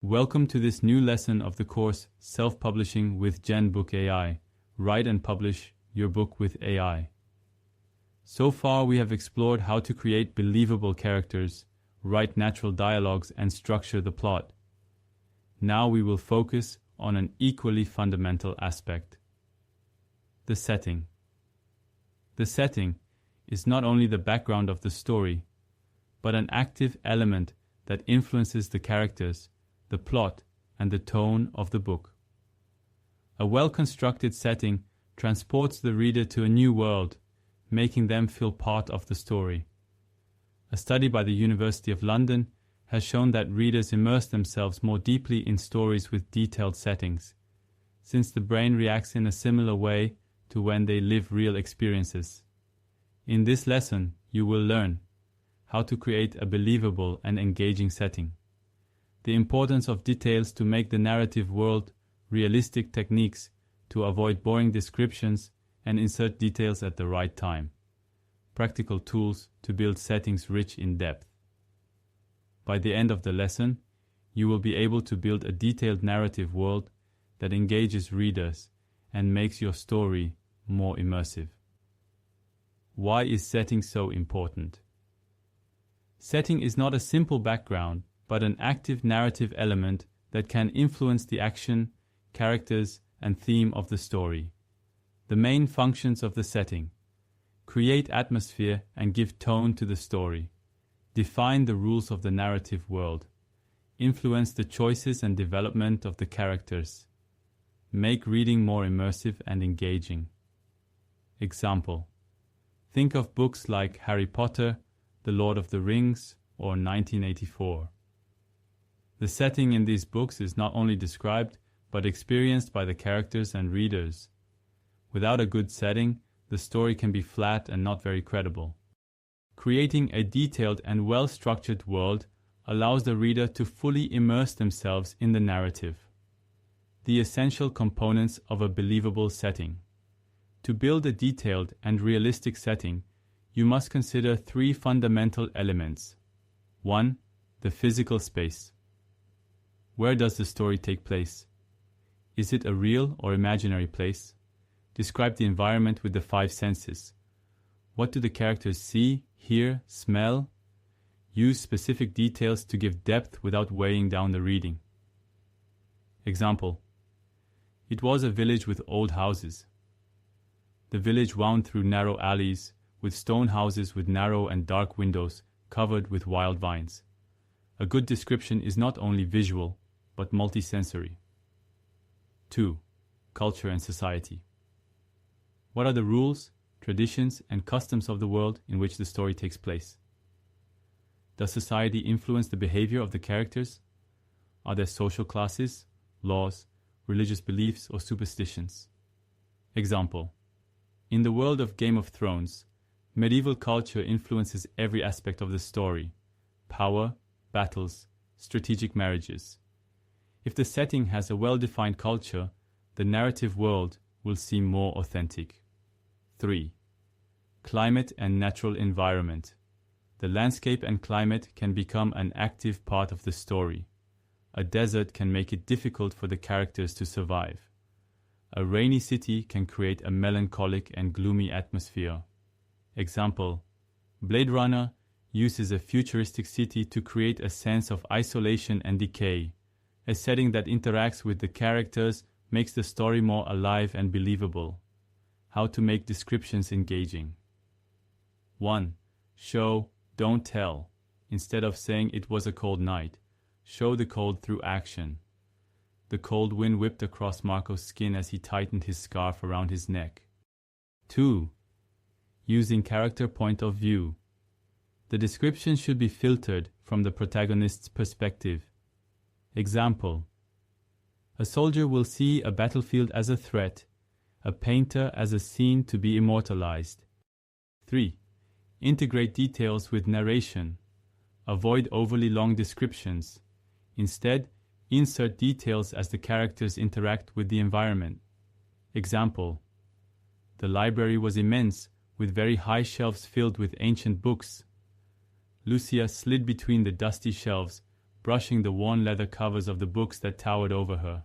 Welcome to this new lesson of the course Self-Publishing with GenBookAI. Write and publish your book with AI. So far we have explored how to create believable characters, write natural dialogues and structure the plot. Now we will focus on an equally fundamental aspect: the setting. The setting is not only the background of the story, but an active element that influences the characters, the plot, and the tone of the book. A well-constructed setting transports the reader to a new world, making them feel part of the story. A study by the University of London has shown that readers immerse themselves more deeply in stories with detailed settings, since the brain reacts in a similar way to when they live real experiences. In this lesson, you will learn how to create a believable and engaging setting, the importance of details to make the narrative world, realistic techniques to avoid boring descriptions and insert details at the right time, practical tools to build settings rich in depth. By the end of the lesson, you will be able to build a detailed narrative world that engages readers and makes your story more immersive. Why is setting so important? Setting is not a simple background, but an active narrative element that can influence the action, characters, and theme of the story. The main functions of the setting: create atmosphere and give tone to the story, define the rules of the narrative world, influence the choices and development of the characters, make reading more immersive and engaging. Example: think of books like Harry Potter, The Lord of the Rings, or 1984. The setting in these books is not only described, but experienced by the characters and readers. Without a good setting, the story can be flat and not very credible. Creating a detailed and well-structured world allows the reader to fully immerse themselves in the narrative. The essential components of a believable setting. To build a detailed and realistic setting, you must consider three fundamental elements. 1. The physical space. Where does the story take place? Is it a real or imaginary place? Describe the environment with the 5 senses. What do the characters see, hear, smell? Use specific details to give depth without weighing down the reading. Example: it was a village with old houses. The village wound through narrow alleys, with stone houses with narrow and dark windows covered with wild vines. A good description is not only visual, but multisensory. 2. Culture and society. What are the rules, traditions, and customs of the world in which the story takes place? Does society influence the behavior of the characters? Are there social classes, laws, religious beliefs, or superstitions? Example: in the world of Game of Thrones, medieval culture influences every aspect of the story: power, battles, strategic marriages. If the setting has a well-defined culture, the narrative world will seem more authentic. 3. Climate and natural environment. The landscape and climate can become an active part of the story. A desert can make it difficult for the characters to survive. A rainy city can create a melancholic and gloomy atmosphere. Example: Blade Runner uses a futuristic city to create a sense of isolation and decay. A setting that interacts with the characters makes the story more alive and believable. How to make descriptions engaging. 1. Show, don't tell. Instead of saying it was a cold night, show the cold through action. The cold wind whipped across Marco's skin as he tightened his scarf around his neck. 2. Using character point of view. The description should be filtered from the protagonist's perspective. Example: a soldier will see a battlefield as a threat, a painter as a scene to be immortalized. 3. Integrate details with narration. Avoid overly long descriptions. Instead, insert details as the characters interact with the environment. Example: the library was immense, with very high shelves filled with ancient books. Lucia slid between the dusty shelves, brushing the worn leather covers of the books that towered over her.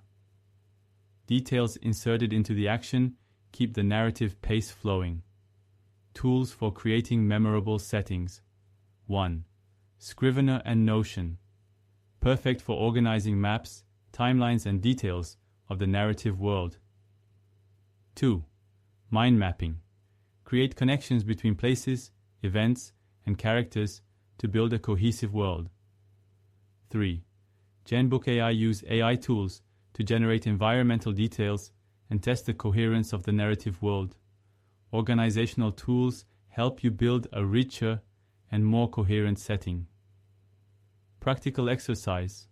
Details inserted into the action keep the narrative pace flowing. Tools for creating memorable settings. 1. Scrivener and Notion. Perfect for organizing maps, timelines, and details of the narrative world. 2. Mind mapping. Create connections between places, events, and characters to build a cohesive world. 3. GenBookAI use AI tools to generate environmental details and test the coherence of the narrative world. Organizational tools help you build a richer and more coherent setting. Practical exercise.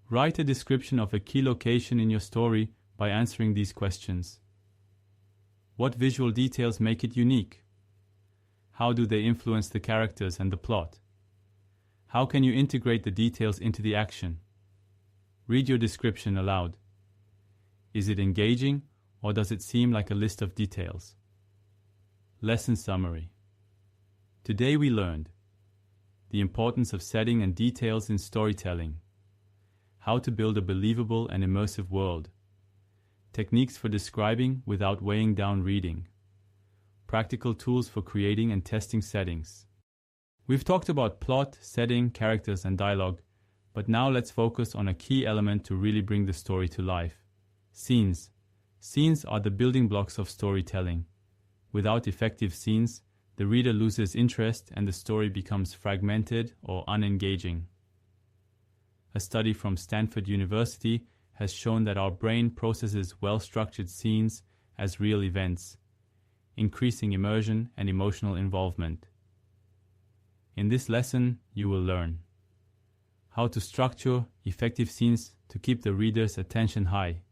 Write a description of a key location in your story by answering these questions. What visual details make it unique? How do they influence the characters and the plot? How can you integrate the details into the action? Read your description aloud. Is it engaging, or does it seem like a list of details? Lesson summary. Today we learned the importance of setting and details in storytelling, how to build a believable and immersive world, techniques for describing without weighing down reading, practical tools for creating and testing settings. We've talked about plot, setting, characters, and dialogue, but now let's focus on a key element to really bring the story to life. Scenes. Scenes are the building blocks of storytelling. Without effective scenes, the reader loses interest and the story becomes fragmented or unengaging. A study from Stanford University has shown that our brain processes well-structured scenes as real events, increasing immersion and emotional involvement. In this lesson, you will learn how to structure effective scenes to keep the reader's attention high,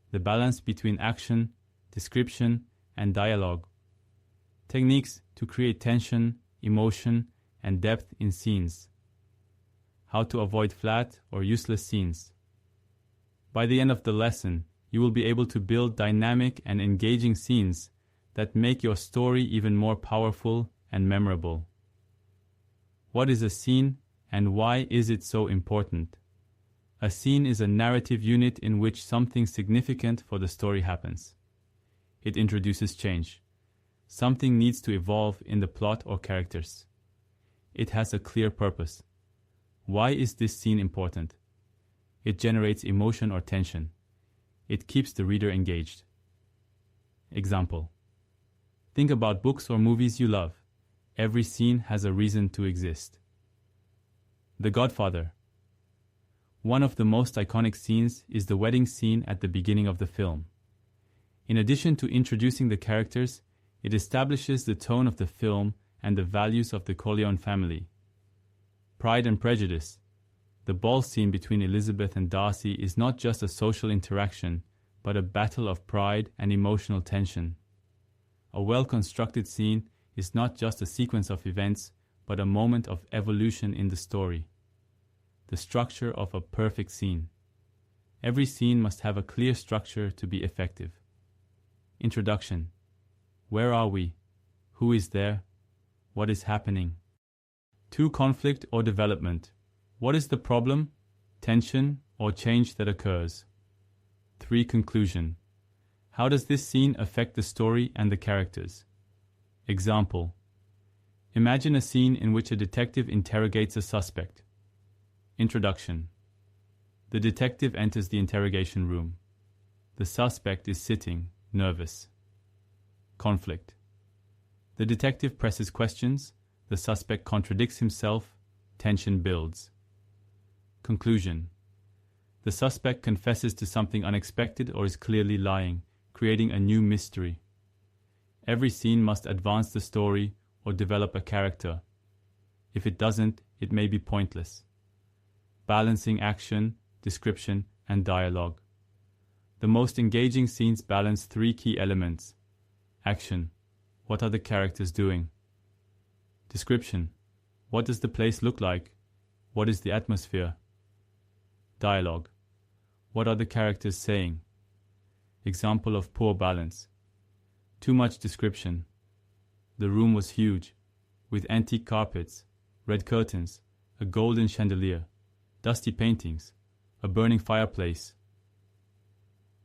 the balance between action, description, and dialogue, techniques to create tension, emotion, and depth in scenes, how to avoid flat or useless scenes. By the end of the lesson, you will be able to build dynamic and engaging scenes that make your story even more powerful and memorable. What is a scene and why is it so important? A scene is a narrative unit in which something significant for the story happens. It introduces change. Something needs to evolve in the plot or characters. It has a clear purpose. Why is this scene important? It generates emotion or tension. It keeps the reader engaged. Example. Think about books or movies you love. Every scene has a reason to exist. The Godfather. One of the most iconic scenes is the wedding scene at the beginning of the film. In addition to introducing the characters, it establishes the tone of the film and the values of the Corleone family. Pride and Prejudice. The ball scene between Elizabeth and Darcy is not just a social interaction, but a battle of pride and emotional tension. A well-constructed scene is not just a sequence of events, but a moment of evolution in the story. The structure of a perfect scene. Every scene must have a clear structure to be effective. Introduction. Where are we? Who is there? What is happening? 2. Conflict or development. What is the problem, tension, or change that occurs? 3. Conclusion. How does this scene affect the story and the characters? Example. Imagine a scene in which a detective interrogates a suspect. Introduction. The detective enters the interrogation room. The suspect is sitting, nervous. Conflict. The detective presses questions. The suspect contradicts himself. Tension builds. Conclusion. The suspect confesses to something unexpected or is clearly lying, creating a new mystery. Every scene must advance the story or develop a character. If it doesn't, it may be pointless. Balancing action, description, and dialogue. The most engaging scenes balance 3 key elements. Action. What are the characters doing? Description. What does the place look like? What is the atmosphere? Dialogue. What are the characters saying? Example of poor balance. Too much description. The room was huge, with antique carpets, red curtains, a golden chandelier, dusty paintings, a burning fireplace.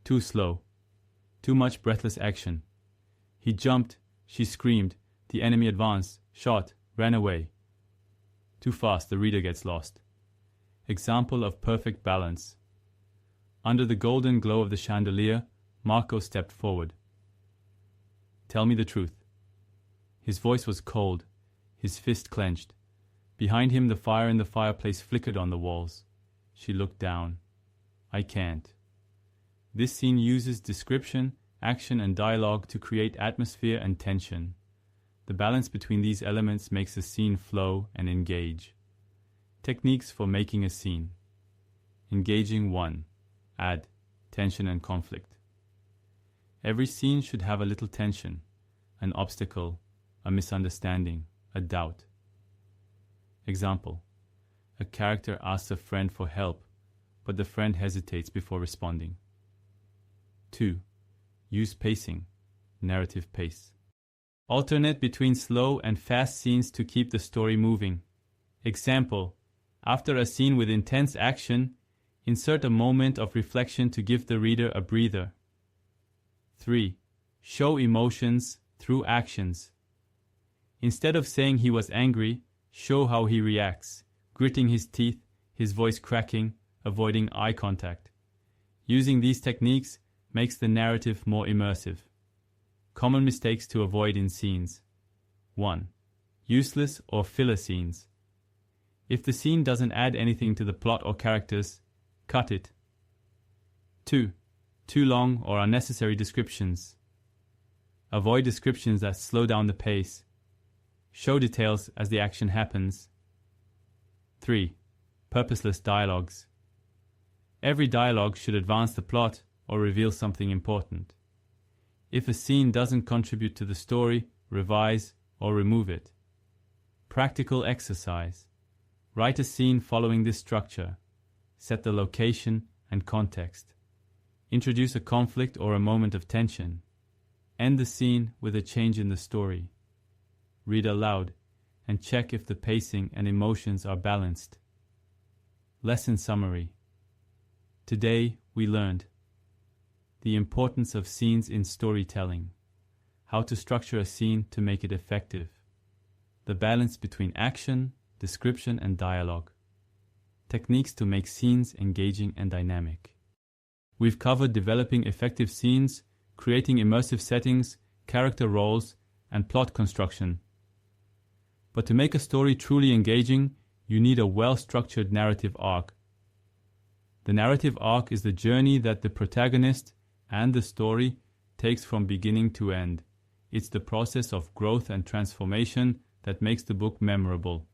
Too slow. Too much breathless action. He jumped, she screamed, the enemy advanced, shot, ran away. Too fast, the reader gets lost. Example of perfect balance. Under the golden glow of the chandelier, Marco stepped forward. Tell me the truth. His voice was cold, his fist clenched. Behind him the fire in the fireplace flickered on the walls. She looked down. I can't. This scene uses description, action, and dialogue to create atmosphere and tension. The balance between these elements makes the scene flow and engage. Techniques for making a scene. Engaging 1. Add tension and conflict. Every scene should have a little tension, an obstacle, a misunderstanding, a doubt. Example. A character asks a friend for help, but the friend hesitates before responding. 2. Use pacing, narrative pace. Alternate between slow and fast scenes to keep the story moving. Example. After a scene with intense action, insert a moment of reflection to give the reader a breather. 3. Show emotions through actions. Instead of saying he was angry, show how he reacts, gritting his teeth, his voice cracking, avoiding eye contact. Using these techniques makes the narrative more immersive. Common mistakes to avoid in scenes. 1. Useless or filler scenes. If the scene doesn't add anything to the plot or characters, cut it. 2. Too long or unnecessary descriptions. Avoid descriptions that slow down the pace. Show details as the action happens. 3. Purposeless dialogues. Every dialogue should advance the plot or reveal something important. If a scene doesn't contribute to the story, revise or remove it. Practical exercise. Write a scene following this structure. Set the location and context. Introduce a conflict or a moment of tension. End the scene with a change in the story. Read aloud and check if the pacing and emotions are balanced. Lesson summary. Today we learned the importance of scenes in storytelling, how to structure a scene to make it effective, the balance between action, description, and dialogue, techniques to make scenes engaging and dynamic. We've covered developing effective scenes, creating immersive settings, character roles, and plot construction. But to make a story truly engaging, you need a well-structured narrative arc. The narrative arc is the journey that the protagonist and the story takes from beginning to end. It's the process of growth and transformation that makes the book memorable.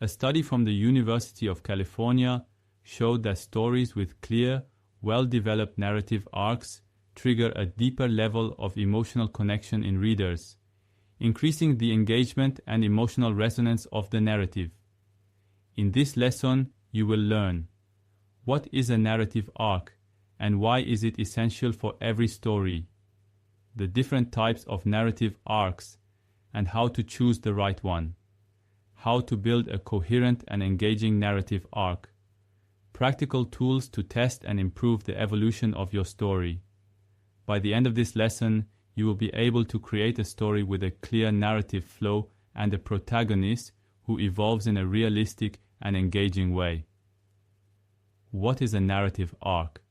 A study from the University of California showed that stories with clear, well-developed narrative arcs trigger a deeper level of emotional connection in readers, increasing the engagement and emotional resonance of the narrative. In this lesson, you will learn what is a narrative arc and why is it essential for every story, the different types of narrative arcs and how to choose the right one, how to build a coherent and engaging narrative arc, practical tools to test and improve the evolution of your story. By the end of this lesson, you will be able to create a story with a clear narrative flow and a protagonist who evolves in a realistic and engaging way. What is a narrative arc?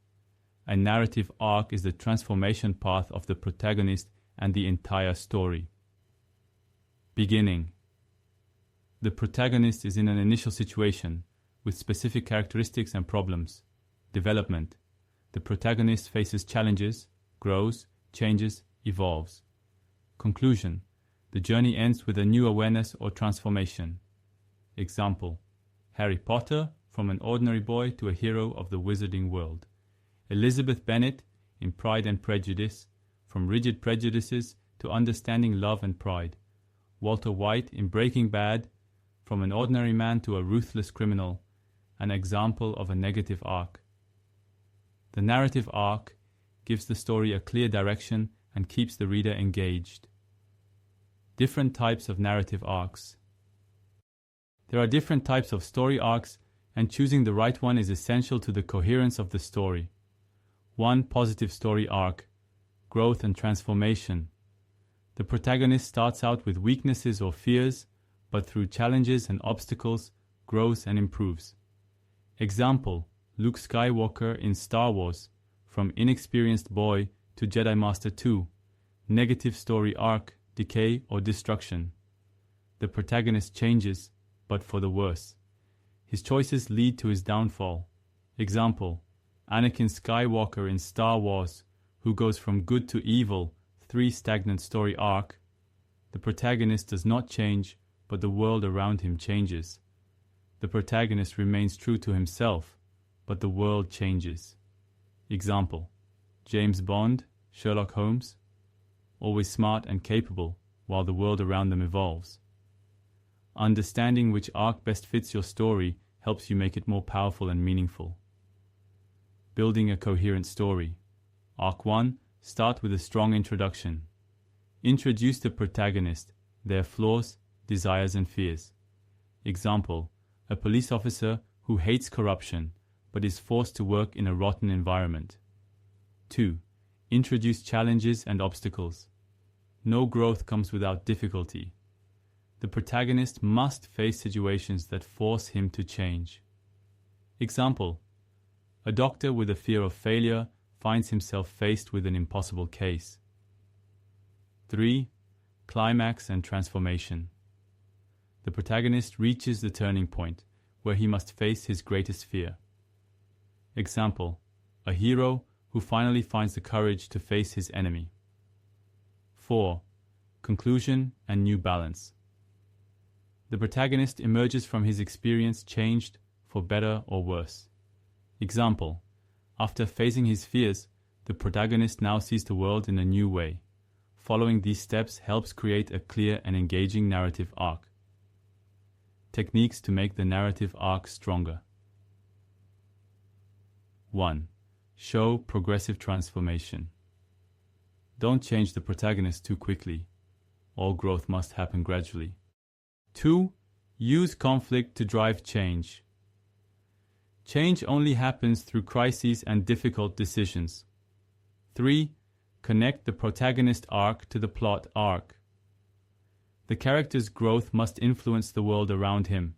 A narrative arc is the transformation path of the protagonist and the entire story. Beginning. The protagonist is in an initial situation with specific characteristics and problems. Development. The protagonist faces challenges, grows, changes, evolves. Conclusion. The journey ends with a new awareness or transformation. Example. Harry Potter, from an ordinary boy to a hero of the wizarding world. Elizabeth Bennet, in Pride and Prejudice, from rigid prejudices to understanding love and pride. Walter White, in Breaking Bad, from an ordinary man to a ruthless criminal, an example of a negative arc. The narrative arc gives the story a clear direction and keeps the reader engaged. Different types of narrative arcs. There are different types of story arcs, and choosing the right one is essential to the coherence of the story. 1. Positive story arc: growth and transformation. The protagonist starts out with weaknesses or fears, but through challenges and obstacles, grows and improves. Example: Luke Skywalker in Star Wars, from inexperienced boy to Jedi Master 2. Negative story arc: decay or destruction. The protagonist changes, but for the worse. His choices lead to his downfall. Example: Anakin Skywalker in Star Wars, who goes from good to evil. 3. Stagnant story arc: the protagonist does not change, but the world around him changes. The protagonist remains true to himself, but the world changes. Example: James Bond, Sherlock Holmes, always smart and capable, while the world around them evolves. Understanding which arc best fits your story helps you make it more powerful and meaningful. Building a coherent story. Arc 1. Start with a strong introduction. Introduce the protagonist, their flaws, desires and fears. Example: a police officer who hates corruption but is forced to work in a rotten environment. 2. Introduce challenges and obstacles. No growth comes without difficulty. The protagonist must face situations that force him to change. Example: a doctor with a fear of failure finds himself faced with an impossible case. 3. Climax and transformation. The protagonist reaches the turning point where he must face his greatest fear. Example: a hero who finally finds the courage to face his enemy. 4. Conclusion and new balance. The protagonist emerges from his experience changed, for better or worse. Example: after facing his fears, the protagonist now sees the world in a new way. Following these steps helps create a clear and engaging narrative arc. Techniques to make the narrative arc stronger. 1. Show progressive transformation. Don't change the protagonist too quickly. All growth must happen gradually. 2. Use conflict to drive change. Change only happens through crises and difficult decisions. 3. Connect the protagonist arc to the plot arc. The character's growth must influence the world around him.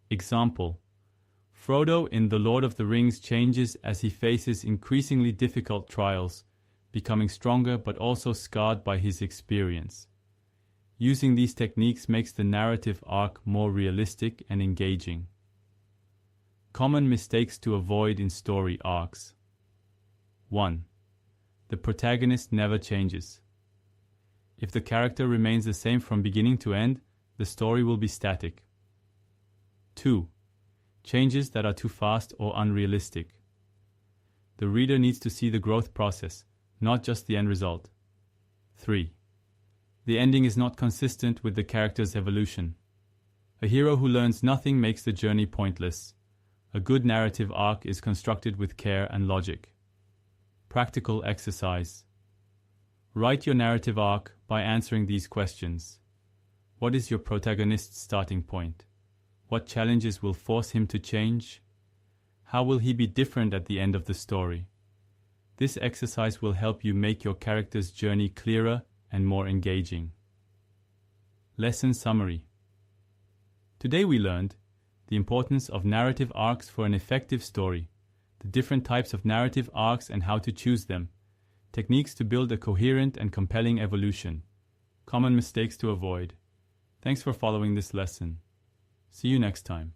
Example: Frodo in The Lord of the Rings changes as he faces increasingly difficult trials, becoming stronger but also scarred by his experience. Using these techniques makes the narrative arc more realistic and engaging. Common mistakes to avoid in story arcs. 1. The protagonist never changes. If the character remains the same from beginning to end, the story will be static. 2. Changes that are too fast or unrealistic. The reader needs to see the growth process, not just the end result. 3. The ending is not consistent with the character's evolution. A hero who learns nothing makes the journey pointless. A good narrative arc is constructed with care and logic. Practical exercise. Write your narrative arc by answering these questions. What is your protagonist's starting point? What challenges will force him to change? How will he be different at the end of the story? This exercise will help you make your character's journey clearer and more engaging. Lesson summary. Today we learned the importance of narrative arcs for an effective story, the different types of narrative arcs and how to choose them, techniques to build a coherent and compelling evolution, common mistakes to avoid. Thanks for following this lesson. See you next time.